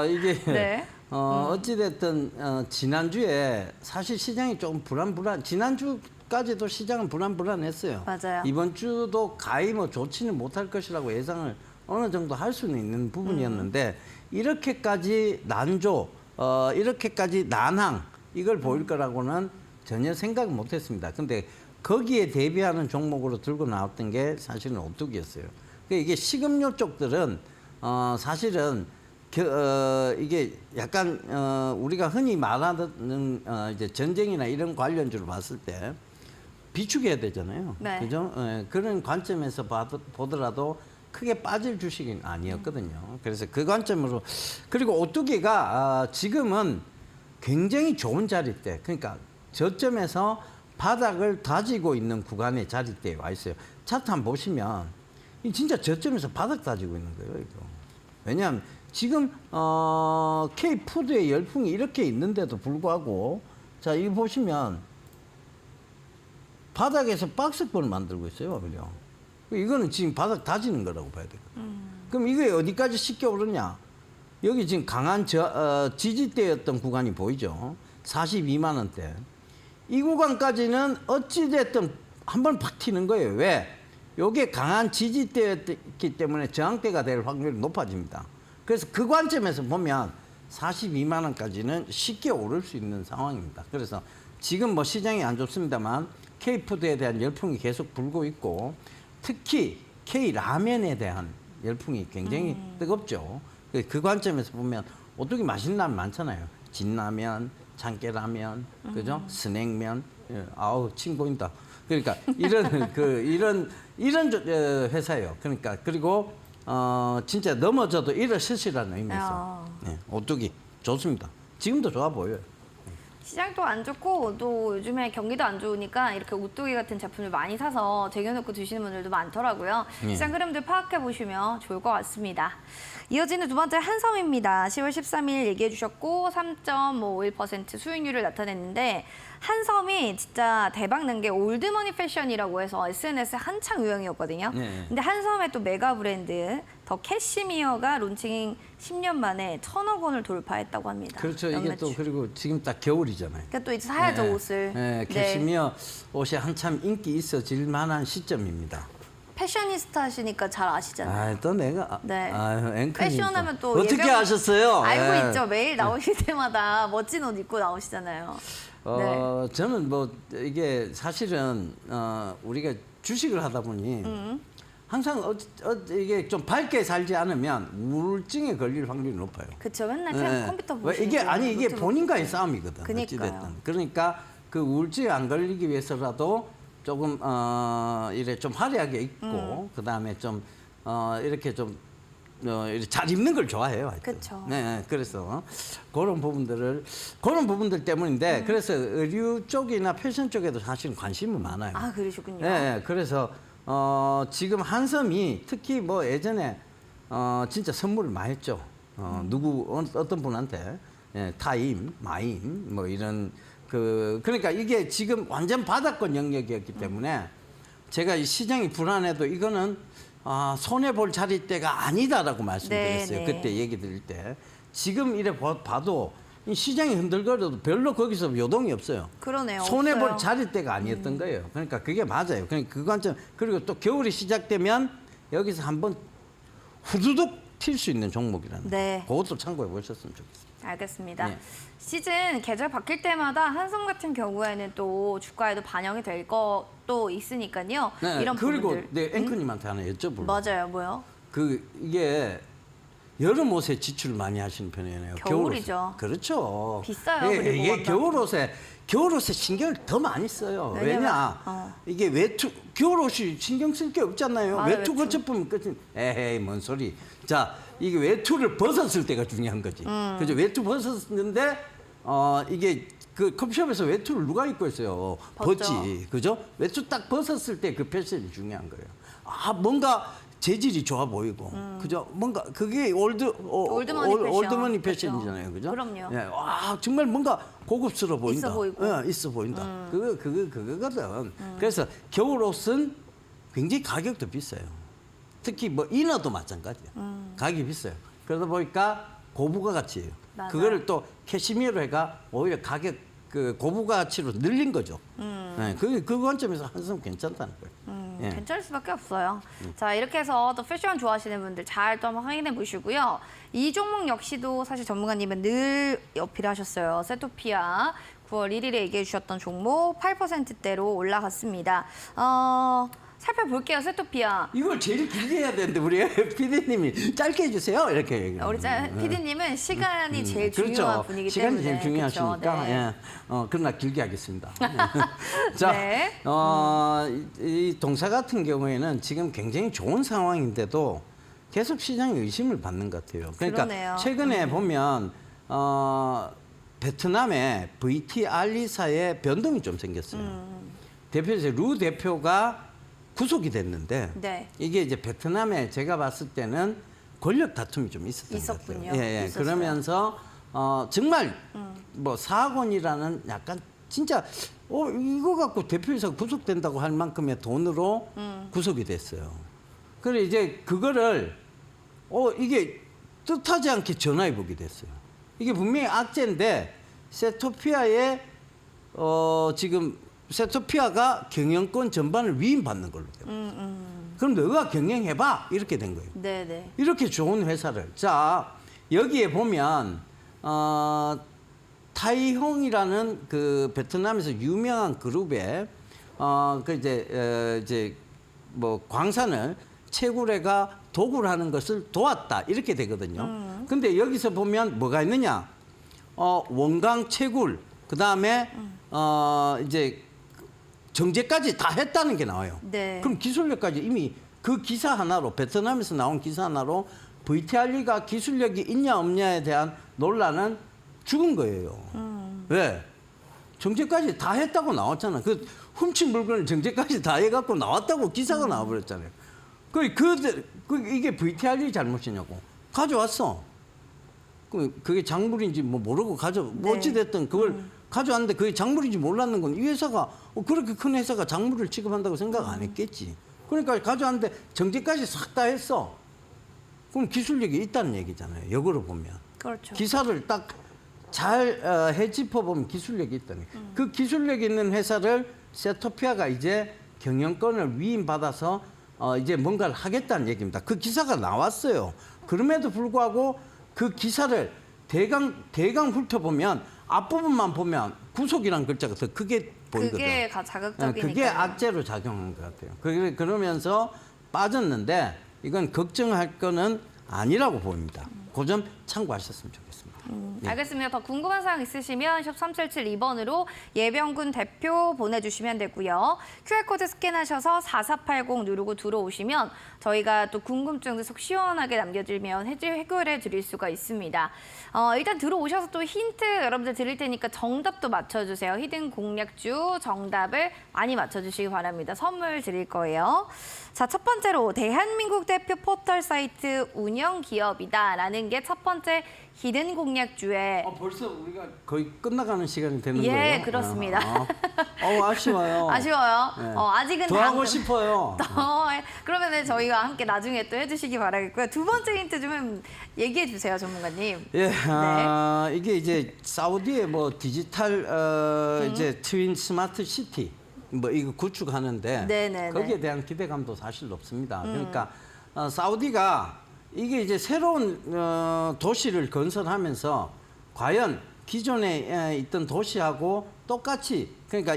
이게 네. 어찌됐든 지난주에 사실 시장이 조금 지난주까지도 시장은 불안했어요. 맞아요. 이번 주도 가히 뭐 좋지는 못할 것이라고 예상을 어느 정도 할 수는 있는 부분이었는데 이렇게까지 난조, 이렇게까지 난항 이걸 보일 거라고는 전혀 생각 못했습니다. 근데 거기에 대비하는 종목으로 들고 나왔던 게 사실은 오뚜기였어요. 그러니까 이게 식음료 쪽들은 사실은 이게 약간 우리가 흔히 말하는 이제 전쟁이나 이런 관련주로 봤을 때 비축해야 되잖아요. 네. 그죠? 그런 관점에서 보더라도 크게 빠질 주식은 아니었거든요. 그래서 그 관점으로 그리고 오뚜기가 지금은 굉장히 좋은 자리대, 그러니까 저점에서 바닥을 다지고 있는 구간의 자리대에 와 있어요. 차트 한번 보시면 진짜 저점에서 바닥 다지고 있는 거예요, 이거. 왜냐하면 지금 K푸드의 열풍이 이렇게 있는데도 불구하고 자, 이거 보시면 바닥에서 박스권을 만들고 있어요, 그죠? 이거는 지금 바닥 다지는 거라고 봐야 되거든요. 그럼 이게 어디까지 쉽게 오르냐? 여기 지금 강한 지지대였던 구간이 보이죠? 42만 원대. 이 구간까지는 어찌됐든 한번 팍 튀는 거예요. 왜? 이게 강한 지지대였기 때문에 저항대가 될 확률이 높아집니다. 그래서 그 관점에서 보면 42만 원까지는 쉽게 오를 수 있는 상황입니다. 그래서 지금 뭐 시장이 안 좋습니다만 K푸드에 대한 열풍이 계속 불고 있고 특히 K라면에 대한 열풍이 굉장히 뜨겁죠. 그 관점에서 보면 오뚜기 맛있는 라면 많잖아요. 진라면, 참깨라면, 그죠? 스낵면, 아우 침 고인다. 그러니까 이런 회사예요. 그러니까 그리고 진짜 넘어져도 일어서시라는 의미에서 오뚜기 좋습니다. 지금도 좋아 보여요. 시장도 안 좋고 또 요즘에 경기도 안 좋으니까 이렇게 오뚜기 같은 제품을 많이 사서 쟁여놓고 드시는 분들도 많더라고요. 시장 흐름들 파악해 보시면 좋을 것 같습니다. 이어지는 두 번째 한섬입니다. 10월 13일 얘기해 주셨고 3.51% 수익률을 나타냈는데 한섬이 진짜 대박 난 게 올드머니 패션이라고 해서 SNS에 한창 유행이었거든요. 근데 한섬의 또 메가 브랜드 더 캐시미어가 론칭 10년 만에 1,000억 원을 돌파했다고 합니다. 그렇죠. 이게 또 그리고 지금 딱 겨울이잖아요. 그러니까 또 이제 사야죠, 옷을. 캐시미어 옷이 한참 인기 있어질 만한 시점입니다. 패셔니스타시니까 잘 아시잖아요. 또 내가 앵커니까. 패션하면 또 어떻게 아셨어요? 알고 있죠. 매일 나오실 때마다 멋진 옷 입고 나오시잖아요. 저는 뭐 이게 사실은 우리가 주식을 하다 보니 항상 이게 좀 밝게 살지 않으면 우울증에 걸릴 확률이 높아요. 그렇죠. 맨날 그냥 컴퓨터 보시고. 이게 본인과의 싸움이거든. 그러니까요. 어찌됐든. 그러니까 그 우울증에 안 걸리기 위해서라도 조금 이래 좀 화려하게 입고 그다음에 좀 이렇게 좀 이렇게 잘 입는 걸 좋아해요. 그렇죠. 네, 그래서 그런 부분들 때문인데 그래서 의류 쪽이나 패션 쪽에도 사실은 관심은 많아요. 아, 그러시군요. 네, 그래서 지금 한섬이 특히 뭐 예전에 진짜 선물을 많이 했죠. 어떤 분한테 타임, 마임 뭐 이런 그러니까 이게 지금 완전 바닥권 영역이었기 때문에 제가 이 시장이 불안해도 이거는 손해 볼 자리대가 아니다라고 말씀드렸어요. 그때 얘기 드릴 때 지금 이래 봐도 이 시장이 흔들거려도 별로 거기서 요동이 없어요. 그러네요. 손해 볼 없어요. 자리대가 아니었던 거예요. 그러니까 그게 맞아요. 그러니까 그 관점 그리고 또 겨울이 시작되면 여기서 한번 후두둑 튈 수 있는 종목이라는 거. 그것도 참고해 보셨으면 좋겠습니다. 알겠습니다. 네. 시즌 계절 바뀔 때마다 한성 같은 경우에는 또 주가에도 반영이 될 것도 있으니까요. 네, 이런 그리고 부분들. 내 앵커님한테 하나 여쭤볼게요. 맞아요, 뭐요? 이게 여름 옷에 지출을 많이 하시는 편이에요. 겨울이죠. 그렇죠. 비싸요, 예, 그리고 이게 원단. 겨울옷에 신경을 더 많이 써요. 왜냐면, 왜냐? 이게 겨울옷이 신경 쓸 게 없잖아요. 맞아요, 외투 거쳐보면 끝이. 에헤이, 뭔 소리. 자, 이게 외투를 벗었을 때가 중요한 거지. 그죠? 외투 벗었는데 이게 그 커피숍에서 외투를 누가 입고 있어요? 벗죠. 벗지. 그죠? 외투 딱 벗었을 때 그 패션이 중요한 거예요. 아, 뭔가 재질이 좋아 보이고, 그죠? 뭔가 그게 올드머니 패션. 올드머니 그렇죠. 패션이잖아요, 그죠? 그럼요. 예, 와 정말 뭔가 고급스러워 보인다. 있어 보이고. 예, 있어 보인다. 그거거든. 그래서 겨울 옷은 굉장히 가격도 비싸요. 특히 뭐 이너도 마찬가지야. 가격이 비싸요. 그러다 보니까 고부가 가치예요. 맞아요. 그거를 또 캐시미어로 해가 오히려 가격 그 고부가 가치로 늘린 거죠. 예, 그 관점에서 한성 괜찮다는 거예요. 예. 괜찮을 수밖에 없어요. 자, 이렇게 해서 또 패션 좋아하시는 분들 잘 또 한번 확인해 보시고요. 이 종목 역시도 사실 전문가님은 늘 어필하셨어요. 세토피아 9월 1일에 얘기해 주셨던 종목 8%대로 올라갔습니다. 살펴볼게요, 세토피아. 이걸 제일 길게 해야 되는데 우리 PD님이 짧게 해주세요 이렇게 얘기해요. 우리 PD님은 시간이 제일 그렇죠. 중요한 분이기 때문에. 시간이 제일 중요하시니까 그렇죠. 네. 예. 그러나 길게 하겠습니다. 자, 네. 이 동사 같은 경우에는 지금 굉장히 좋은 상황인데도 계속 시장이 의심을 받는 것 같아요. 그러니까 그러네요. 최근에 보면 베트남의 VTR리사의 변동이 좀 생겼어요. 대표에서 루 대표가 구속이 됐는데 네. 이게 이제 베트남에 제가 봤을 때는 권력 다툼이 좀 있었던 것 있었군요. 같아요. 예, 예. 있었어요. 그러면서 정말 뭐 4억 원이라는 약간 진짜 이거 갖고 대표이사 구속된다고 할 만큼의 돈으로 구속이 됐어요. 그래 이제 그거를 이게 뜻하지 않게 전화해 보게 됐어요. 이게 분명히 악재인데 세토피아의 지금 세토피아가 경영권 전반을 위임받는 걸로 돼요. 그럼 너가 경영해봐 이렇게 된 거예요. 네네. 이렇게 좋은 회사를 자 여기에 보면 타이홍이라는 그 베트남에서 유명한 그룹에 그 이제 뭐 광산을 채굴해가 도굴 하는 것을 도왔다 이렇게 되거든요. 근데 여기서 보면 뭐가 있느냐? 원강 채굴 그다음에 이제 정제까지 다 했다는 게 나와요. 네. 그럼 기술력까지 이미 그 기사 하나로 베트남에서 나온 기사 하나로 VTR리가 기술력이 있냐 없냐에 대한 논란은 죽은 거예요. 왜? 정제까지 다 했다고 나왔잖아. 그 훔친 물건을 정제까지 다 해갖고 나왔다고 기사가 나와버렸잖아요. 이게 VTR리 잘못이냐고. 가져왔어. 그게 작물인지 뭐 모르고 뭐 네. 어찌됐든 그걸 가져왔는데 그게 작물인지 몰랐는 건 이 회사가 그렇게 큰 회사가 작물을 취급한다고 생각 안 했겠지. 그러니까 가져왔는데 정제까지 싹 다 했어. 그럼 기술력이 있다는 얘기잖아요. 역으로 보면. 그렇죠. 기사를 딱 잘 헤집어 보면 기술력이 있다는 거예요. 그 기술력 있는 회사를 세토피아가 이제 경영권을 위임받아서 이제 뭔가를 하겠다는 얘기입니다. 그 기사가 나왔어요. 그럼에도 불구하고 그 기사를 대강 훑어보면 앞부분만 보면 구속이라는 글자가 더 크게 보이거든요. 그게 자극적이니까. 그게 악재로 작용한 것 같아요. 그러면서 빠졌는데 이건 걱정할 거는 아니라고 보입니다. 그 점 참고하셨으면 좋겠습니다. 예. 알겠습니다. 더 궁금한 사항 있으시면 샵 3772번으로 예병군 대표 보내주시면 되고요. QR코드 스캔하셔서 4480 누르고 들어오시면 저희가 또 궁금증도 속 시원하게 남겨주면 해결해 드릴 수가 있습니다. 일단 들어오셔서 또 힌트 여러분들 드릴 테니까 정답도 맞춰주세요. 히든 공략주 정답을 많이 맞춰주시기 바랍니다. 선물 드릴 거예요. 자, 첫 번째로 대한민국 대표 포털 사이트 운영 기업이다라는 게 첫 번째 히든 공략주에 벌써 우리가 거의 끝나가는 시간이 되는 예, 거예요? 그렇습니다. 아쉬워요. 아쉬워요. 네. 아직은 더 하고 싶어요. 그러면 저희와 함께 나중에 또 해주시기 바라겠고요. 두 번째 힌트 좀 얘기해 주세요, 전문가님. 예, 이게 이제 사우디의 뭐 디지털 이제 트윈 스마트 시티 뭐 이거 구축하는데 네네네. 거기에 대한 기대감도 사실 높습니다. 그러니까 사우디가 이게 이제 새로운 도시를 건설하면서 과연 기존에 있던 도시하고 똑같이 그러니까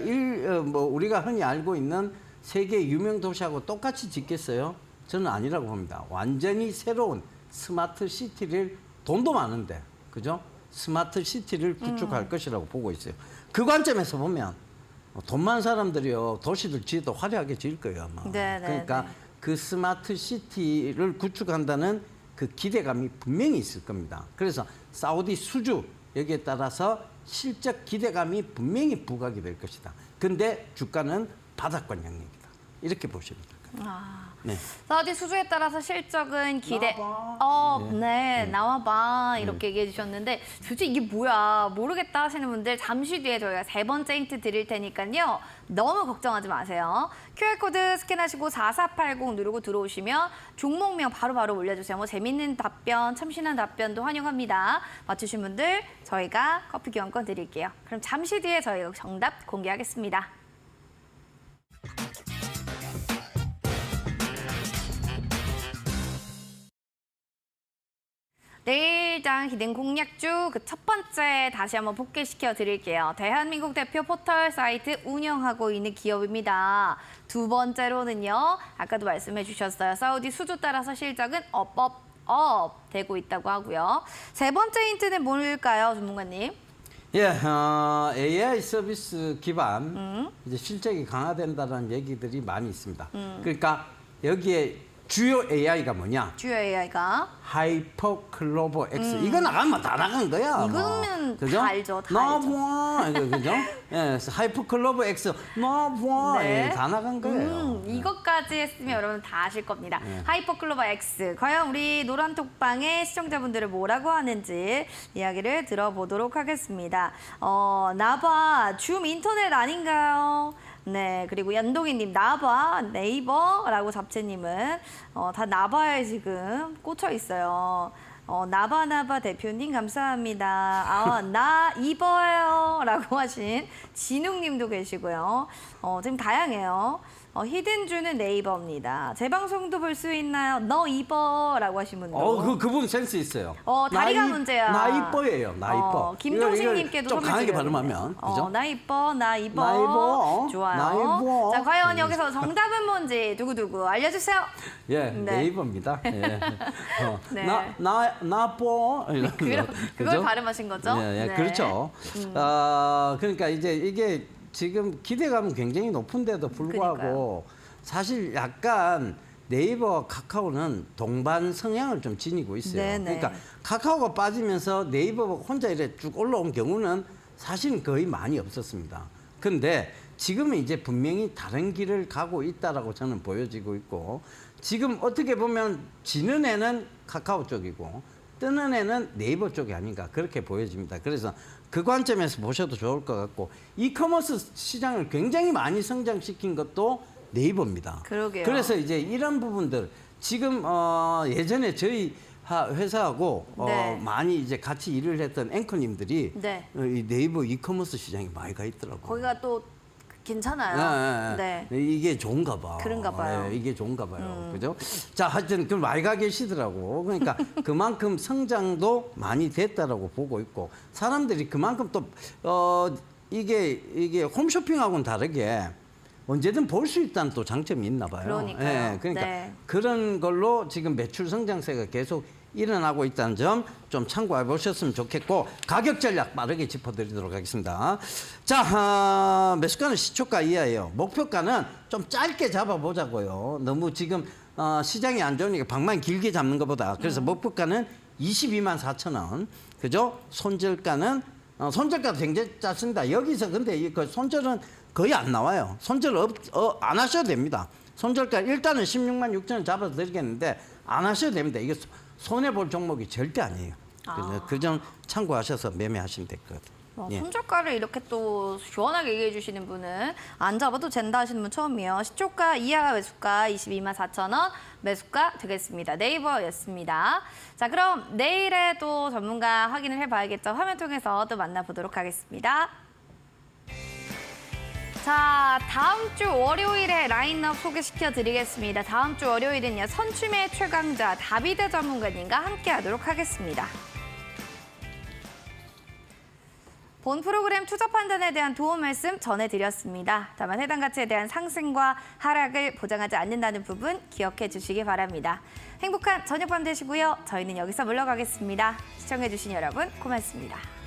우리가 흔히 알고 있는 세계 유명 도시하고 똑같이 짓겠어요? 저는 아니라고 봅니다. 완전히 새로운 스마트 시티를 돈도 많은데 그죠? 스마트 시티를 구축할 것이라고 보고 있어요. 그 관점에서 보면 돈 많은 사람들이요 도시들 지어도 화려하게 지을 거예요 아마. 네, 그러니까 그 스마트 시티를 구축한다는 그 기대감이 분명히 있을 겁니다. 그래서 사우디 수주 여기에 따라서 실적 기대감이 분명히 부각이 될 것이다. 근데 주가는 바닥권 영역이다. 이렇게 보시면 될 거예요. 네. 사우디 수주에 따라서 실적은 기대. 나와봐. 네, 나와봐 이렇게 얘기해 주셨는데 도대체 이게 뭐야 모르겠다 하시는 분들 잠시 뒤에 저희가 세 번째 힌트 드릴 테니까요. 너무 걱정하지 마세요. QR코드 스캔하시고 4480 누르고 들어오시면 종목명 바로바로 올려주세요. 뭐 재밌는 답변, 참신한 답변도 환영합니다. 맞추신 분들 저희가 커피 교환권 드릴게요. 그럼 잠시 뒤에 저희가 정답 공개하겠습니다. 내일장 히든 공략주 그 첫 번째 다시 한번 복귀시켜 드릴게요. 대한민국 대표 포털 사이트 운영하고 있는 기업입니다. 두 번째로는요. 아까도 말씀해 주셨어요. 사우디 수주 따라서 실적은 업 되고 있다고 하고요. 세 번째 힌트는 뭘까요, 전문가님? 예, AI 서비스 기반 이제 실적이 강화된다는 얘기들이 많이 있습니다. 그러니까 여기에 주요 AI가 뭐냐? 주요 AI가 하이퍼 클로버 X. 이거 나가면 다 나간 거야. 이거는 그죠? 다 알죠, 다 알죠. 이거 그죠? 예, 하이퍼 클로버 X. 네. 예, 다 나간 거예요. 이것까지 했으면 여러분 다 아실 겁니다. 하이퍼클로버 X. 과연 우리 노란톡방의 시청자분들을 뭐라고 하는지 이야기를 들어보도록 하겠습니다. 나봐, 줌 인터넷 아닌가요? 네, 그리고 연동이님 나봐, 네이버라고 잡채님은 다 나봐에 지금 꽂혀 있어요. 나바나바 대표님 감사합니다. 나 입어요 라고 하신 진웅님도 계시고요. 지금 다양해요. 히든주는 네이버입니다. 제 방송도 볼 수 있나요? 너 입어 라고 하신 분도. 그분 센스 있어요. 다리가 문제야. 나 이뻐예요. 나 이뻐. 김동식님께도 좀 강하게 드리거든요. 발음하면. 그죠? 나 이뻐, 나 입어. 나 입어. 좋아요. 나 입어. 자, 과연 여기서 정답은 뭔지 두구두구 알려주세요. 예, 네. 네이버입니다. 예. 네. 나 뽀. 그걸 발음하신 거죠? 예, 네. 그렇죠. 그러니까 이제 이게 지금 기대감은 굉장히 높은데도 불구하고 그러니까요. 사실 약간 네이버, 카카오는 동반 성향을 좀 지니고 있어요. 네네. 그러니까 카카오가 빠지면서 네이버 혼자 이래 쭉 올라온 경우는 사실은 거의 많이 없었습니다. 근데 지금은 이제 분명히 다른 길을 가고 있다라고 저는 보여지고 있고 지금 어떻게 보면 지는 애는 카카오 쪽이고 뜨는 애는 네이버 쪽이 아닌가 그렇게 보여집니다. 그래서 그 관점에서 보셔도 좋을 것 같고 이커머스 시장을 굉장히 많이 성장시킨 것도 네이버입니다. 그러게요. 그래서 이제 이런 부분들 지금 예전에 저희 회사하고 네. 많이 이제 같이 일을 했던 앵커님들이 네. 이 네이버 이커머스 시장에 많이 가 있더라고요. 거기가 또 괜찮아요. 네. 이게 좋은가 봐. 그런가 봐요. 이게 좋은가 봐요. 그죠? 자, 하여튼 그 많이 가 계시더라고. 그러니까 그만큼 성장도 많이 됐다라고 보고 있고 사람들이 그만큼 또 이게 홈쇼핑하고는 다르게 언제든 볼 수 있다는 또 장점이 있나 봐요. 그러니까요. 그러니까 네. 그런 걸로 지금 매출 성장세가 계속 일어나고 있다는 점 좀 참고해 보셨으면 좋겠고 가격 전략 빠르게 짚어드리도록 하겠습니다. 자, 매수가는 시초가 이하예요. 목표가는 좀 짧게 잡아보자고요. 너무 지금 시장이 안 좋으니까 방망이 길게 잡는 것보다 그래서 목표가는 22만 4천 원. 그죠? 손절가는 손절가도 굉장히 짧습니다. 여기서 근데 그 손절은 거의 안 나와요. 손절 안 하셔도 됩니다. 손절가 일단은 16만 6천 원 잡아서 드리겠는데 안 하셔도 됩니다. 이게 손해볼 종목이 절대 아니에요. 그래서 그 점 참고하셔서 매매하시면 될 것 같아요. 예. 손절가를 이렇게 또 시원하게 얘기해 주시는 분은 안 잡아도 된다 하시는 분 처음이에요. 시초가 이하 매수가 22만 4천 원 매수가 되겠습니다. 네이버였습니다. 자, 그럼 내일에 또 전문가 확인을 해봐야겠죠. 화면 통해서 또 만나보도록 하겠습니다. 자, 다음 주 월요일에 라인업 소개시켜드리겠습니다. 다음 주 월요일은요. 선춤의 최강자 다비드 전문가님과 함께하도록 하겠습니다. 본 프로그램 투자 판단에 대한 도움 말씀 전해드렸습니다. 다만 해당 가치에 대한 상승과 하락을 보장하지 않는다는 부분 기억해 주시기 바랍니다. 행복한 저녁밤 되시고요. 저희는 여기서 물러가겠습니다. 시청해주신 여러분 고맙습니다.